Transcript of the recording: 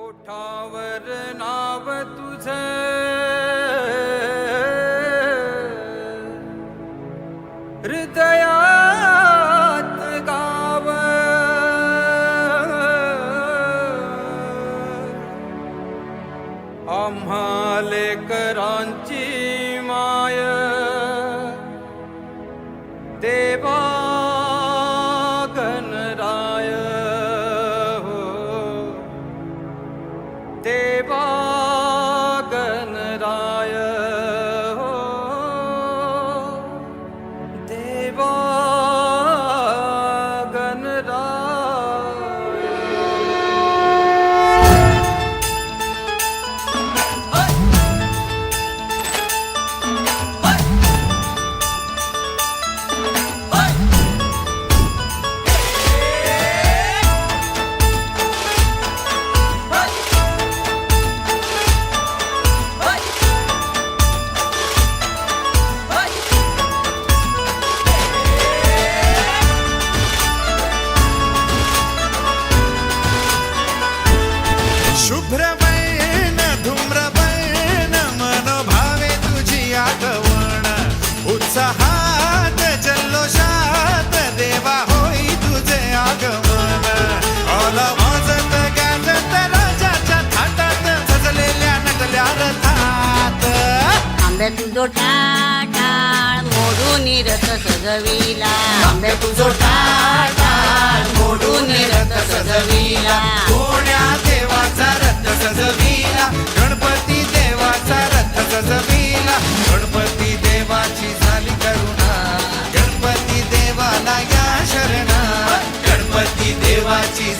ओठावर नाव तुझे हृदयात गाव आम्हा लेकरांची माय देवा गणराय देवा गणराय हो देवा गणराय शुभ्रवैन धूम्रवैन मनोभावे तुझी आठवण उत्साहात जल्लोषात देवा होई तुझे आगमन ऑल वाजत गाजत राजाच्या थाटात सजलेल्या नटल्या रथात आंबे तुझो टाळ मोडून रथ सजविला आंबे तुझो टाळ मोडून रथ सजविला कोण्या देवाचा रथ सजविला गणपती देवाचा रथ सजविला गणपती देवाची झाली करुणा गणपती देवाला या शरणा गणपती देवाची